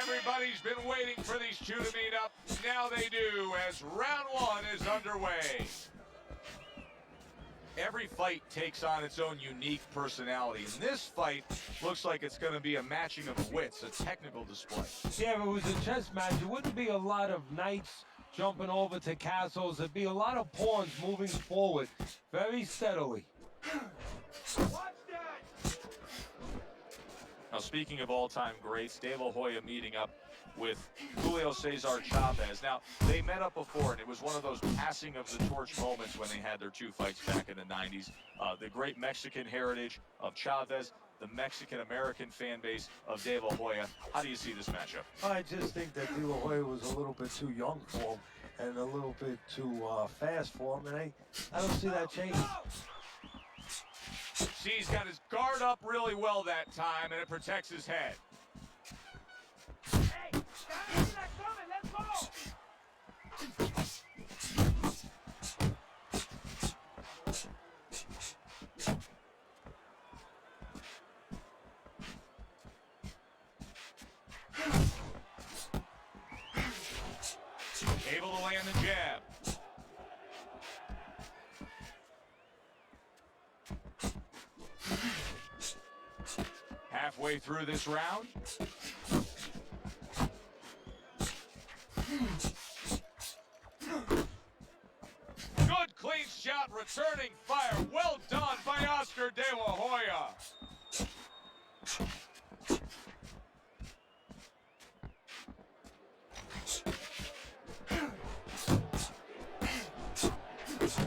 Everybody's been waiting for these two to meet up. Now they do, as round one is underway. Every fight takes on its own unique personality, and this fight looks like it's going to be a matching of wits, a technical display. Yeah, if it was a chess match, it wouldn't be a lot of knights jumping over to castles. It'd be a lot of pawns moving forward very steadily. Now, speaking of all-time greats, De La Hoya meeting up with Julio Cesar Chavez. Now, they met up before, and it was one of those passing of the torch moments when they had their two fights back in the 90s. The great Mexican heritage of Chavez, the Mexican-American fan base of De La Hoya. How do you see this matchup? I just think that De La Hoya was a little bit too young for him and a little bit too fast for him, and I don't see that changing. See, he's got his guard up really well that time, and it protects his head. Hey, guys, not coming. Let's go. Able to land the jab. Halfway through this round. Good clean shot, returning fire. Well done by Oscar De La Hoya.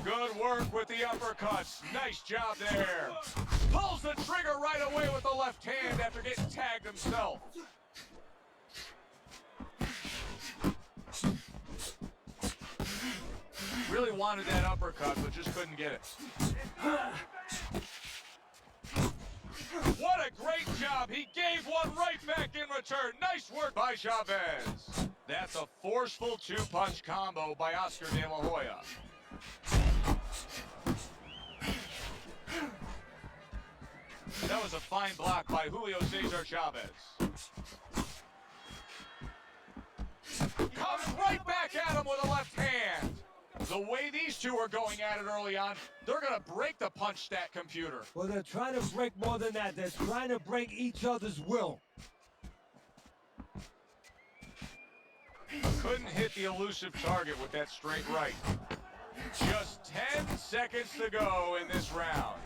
Good work with the uppercuts. Nice job there. Pulls the trigger right away with the left hand after getting tagged himself. Really wanted that uppercut, but just couldn't get it. What a great job. He gave one right back in return. Nice work by Chavez. That's a forceful two-punch combo by Oscar De La Hoya. That was a fine block by Julio Cesar Chavez. Comes right back at him with a left hand. The way these two are going at it early on, they're going to break the punch stat computer. Well, they're trying to break more than that. They're trying to break each other's will. Couldn't hit the elusive target with that straight right. Just 10 seconds to go in this round.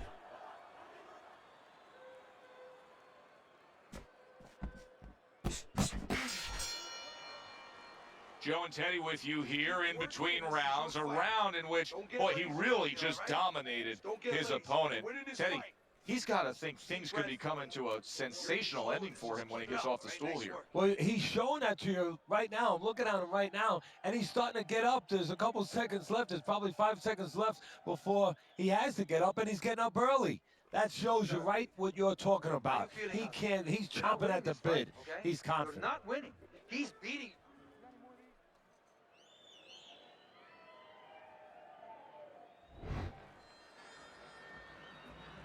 Joe and Teddy with you here in between rounds. A round in which, boy, he really just dominated his opponent. Teddy, he's got to think things could be coming to a sensational ending for him when he gets off the stool here. Well, he's showing that to you right now. I'm looking at him right now, and he's starting to get up. There's a couple seconds left. There's probably 5 seconds left before he has to get up, and he's getting up early. That shows you right what you're talking about. He can't. He's chomping at the bit. He's confident. We're not winning. He's beating.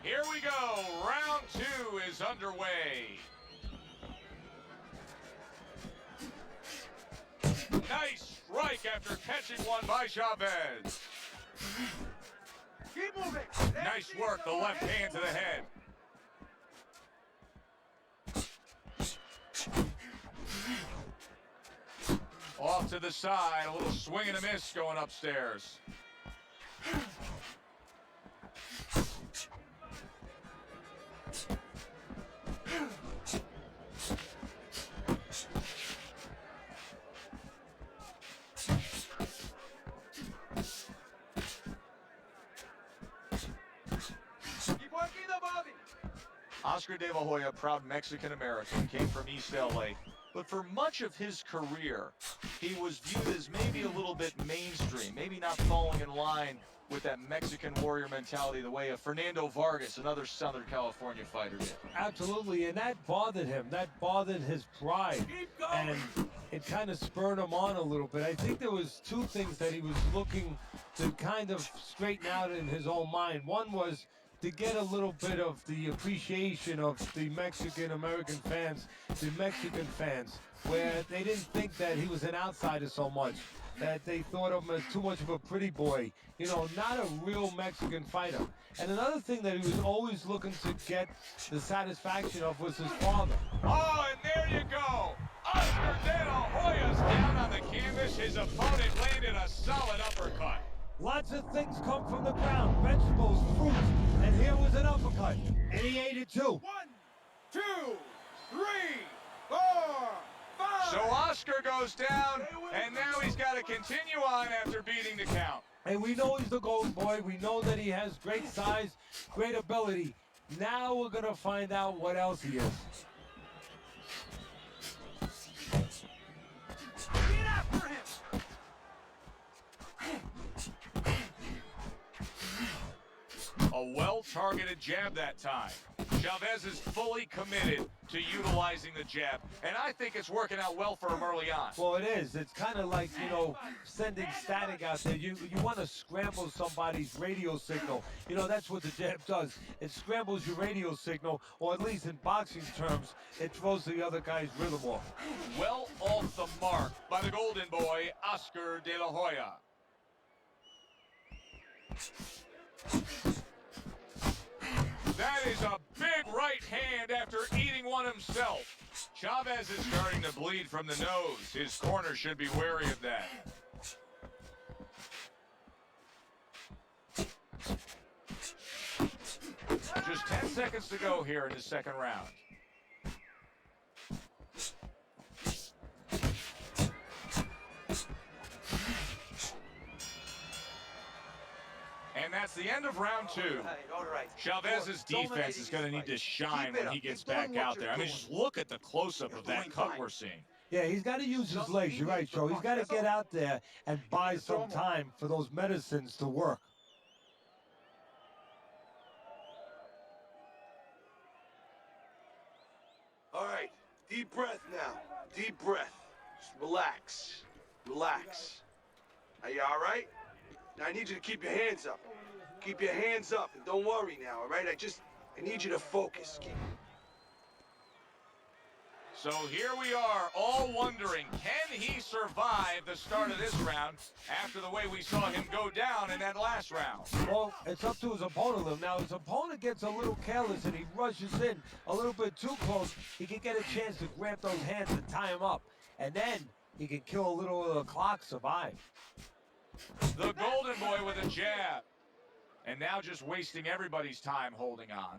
Here we go. Round two is underway. Nice strike after catching one by Chavez. Keep moving. Nice work, the left hand to the head. Off to the side, a little swing and a miss going upstairs. Oscar De La Hoya, proud Mexican-American, came from East LA, but for much of his career, he was viewed as maybe a little bit mainstream, maybe not falling in line with that Mexican warrior mentality the way of Fernando Vargas, another Southern California fighter, did. Absolutely, and that bothered him. That bothered his pride, and it kind of spurred him on a little bit. I think there was two things that he was looking to kind of straighten out in his own mind. One was to get a little bit of the appreciation of the Mexican-American fans, the Mexican fans, where they didn't think that he was an outsider so much, that they thought of him as too much of a pretty boy, you know, not a real Mexican fighter. And another thing that he was always looking to get the satisfaction of was his father. Oh, and there you go. Oscar De La Hoya's down on the canvas. His opponent landed a solid uppercut. Lots of things come from the ground, vegetables, fruits, and here was an uppercut, and he ate it too. 1, 2, 3, 4, 5. So Oscar goes down, and now he's got to continue on after beating the count. And we know he's the golden boy. We know that he has great size, great ability. Now we're going to find out what else he is. Get after him. A well-targeted jab that time. Chavez is fully committed to utilizing the jab, and I think it's working out well for him early on. Well, it is. It's kind of like, you know, sending static out there. You want to scramble somebody's radio signal. You know, that's what the jab does. It scrambles your radio signal, or at least in boxing terms, it throws the other guy's rhythm off. Well off the mark by the golden boy, Oscar De La Hoya. That is a big right hand after eating one himself. Chavez is starting to bleed from the nose. His corner should be wary of that. Just 10 seconds to go here in the second round. And that's the end of round 2. All right. Chavez's defense is going to need to shine when he gets back out there. I mean, just look at the close-up of that cut we're seeing. Yeah, he's got to use his legs. You're right, Joe. He's got to get out there and buy some time for those medicines to work. All right, deep breath now. Deep breath. Just relax. Relax. Are you all right? Now I need you to keep your hands up. Keep your hands up and don't worry now, all right? I need you to focus. So here we are, all wondering, can he survive the start of this round after the way we saw him go down in that last round? Well, it's up to his opponent. Now, his opponent gets a little careless and he rushes in a little bit too close. He can get a chance to grab those hands and tie him up. And then he can kill a little of the clock, survive. The golden boy with a jab. And now just wasting everybody's time holding on.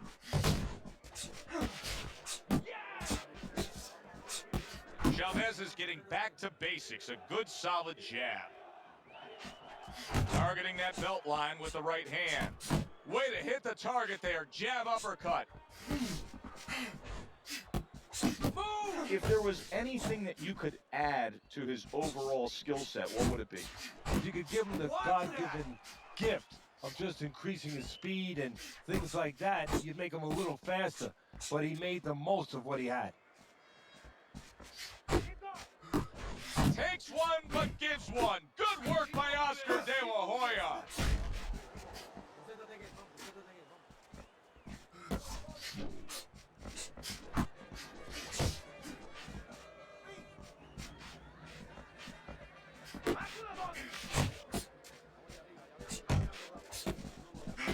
Chavez is getting back to basics. A good, solid jab. Targeting that belt line with the right hand. Way to hit the target there. Jab, uppercut. If there was anything that you could add to his overall skill set, what would it be? If you could give him the God-given gift of just increasing his speed and things like that, you'd make him a little faster. But he made the most of what he had. Takes one, but gives one. Good work by Oscar De La Hoya.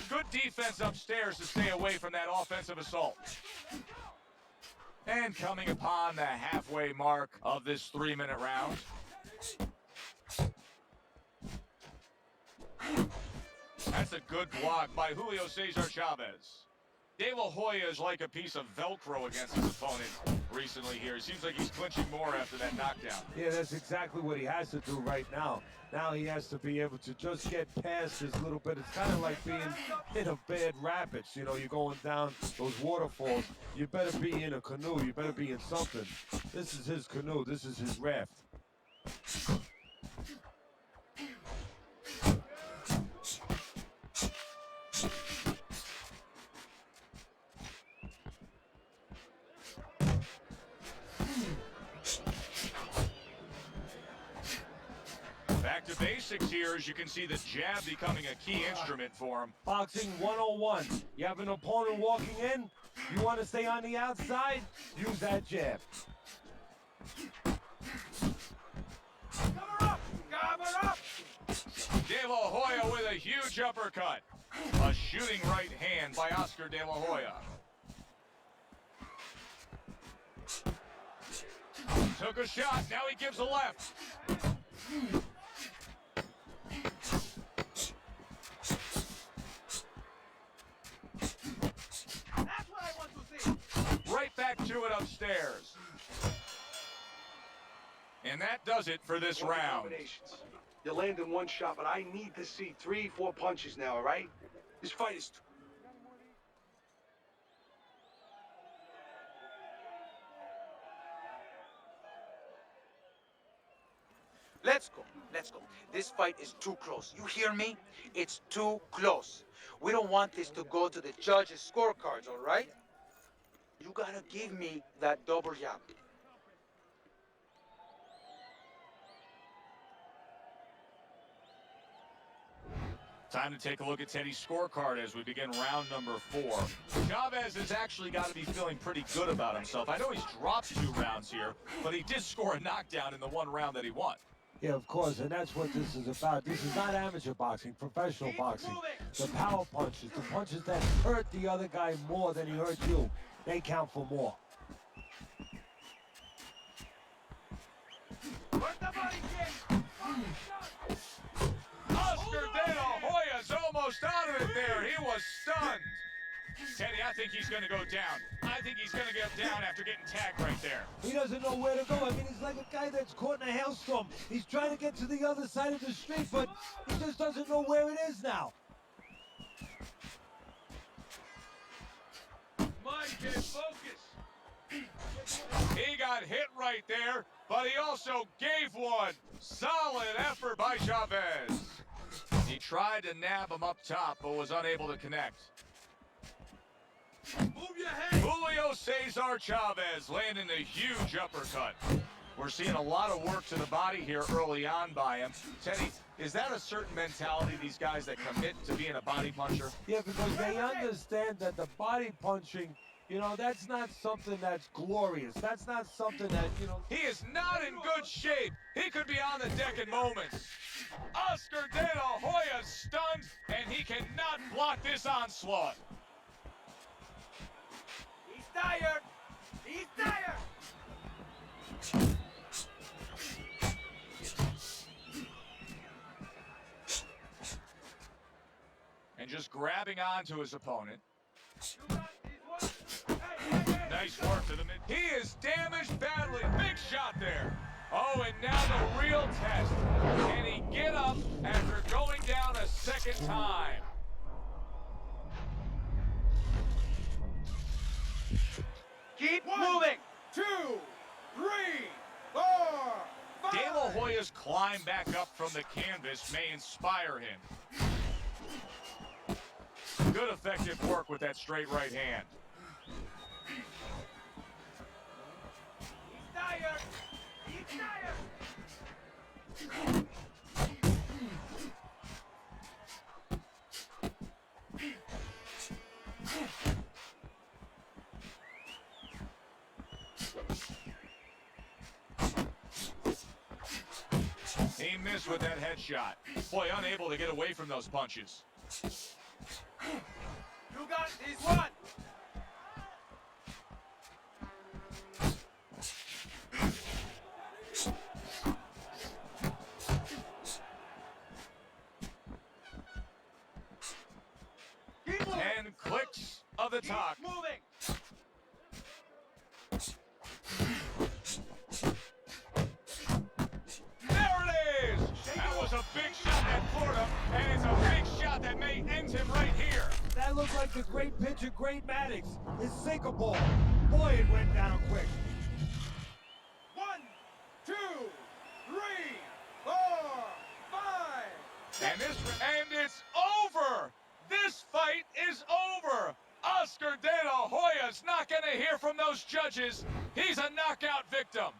Good defense upstairs to stay away from that offensive assault. And coming upon the halfway mark of this 3-minute round. That's a good block by Julio Cesar Chavez. De La Hoya is like a piece of Velcro against his opponent recently here. It seems like he's clinching more after that knockdown. Yeah, that's exactly what he has to do right now. Now he has to be able to just get past this little bit. It's kind of like being in a bad rapids. You know, you're going down those waterfalls. You better be in a canoe. You better be in something. This is his canoe. This is his raft. Back to base. basics here, as you can see the jab becoming a key instrument for him. Boxing 101. You have an opponent walking in. You want to stay on the outside? Use that jab. Cover up! Cover up! De La Hoya with a huge uppercut. A shooting right hand by Oscar De La Hoya. Took a shot, now he gives a left. That's what I want to see! Right back to it upstairs. And that does it for this round. Combinations. You're landing one shot, but I need to see 3, 4 punches now, all right? This fight is... Let's go. Let's go. This fight is too close. You hear me? It's too close. We don't want this to go to the judges' scorecards, all right? You gotta give me that double jab. Time to take a look at Teddy's scorecard as we begin round number 4. Chavez has actually got to be feeling pretty good about himself. I know he's dropped 2 rounds here, but he did score a knockdown in the 1 round that he won. Yeah, of course, and that's what this is about. This is not amateur boxing, professional boxing. The power punches, the punches that hurt the other guy more than he hurt you, they count for more. Work the body kick! Oscar De La Hoya's almost out of it there. He was stunned. Teddy, I think he's going to go down. I think he's going to get down after getting tagged right there. He doesn't know where to go. I mean, he's like a guy that's caught in a hailstorm. He's trying to get to the other side of the street, but he just doesn't know where it is now. Mind game, focus! He got hit right there, but he also gave one. Solid effort by Chavez. He tried to nab him up top, but was unable to connect. Move your head! Julio Cesar Chavez landing a huge uppercut. We're seeing a lot of work to the body here early on by him. Teddy, is that a certain mentality, these guys that commit to being a body puncher? Yeah, because they understand that the body punching, you know, that's not something that's glorious. That's not something that, you know... He is not in good shape. He could be on the deck in moments. Oscar De La Hoya stunned, and he cannot block this onslaught. He's tired! He's tired! And just grabbing onto his opponent. You got this one! Hey! Nice work to the mid. He is damaged badly. Big shot there. Oh, and now the real test. Can he get up after going down a second time? Keep moving! 2, 3, 4, 5. De La Hoya's climb back up from the canvas may inspire him. Good effective work with that straight right hand. He's tired! He's tired! He missed with that headshot. Boy, unable to get away from those punches. You got this one! Keep moving! 10 clicks of the talk. Keep moving! There it is! That was a big shot that floored him, and it's a big shot that may end him right here. That looked like the great pitcher, Great Maddox. His sinker ball. Boy, it went down quick. 1, 2, 3, 4, 5. And it's over! This fight is over! Oscar De La Hoya's not gonna hear from those judges. He's a knockout victim.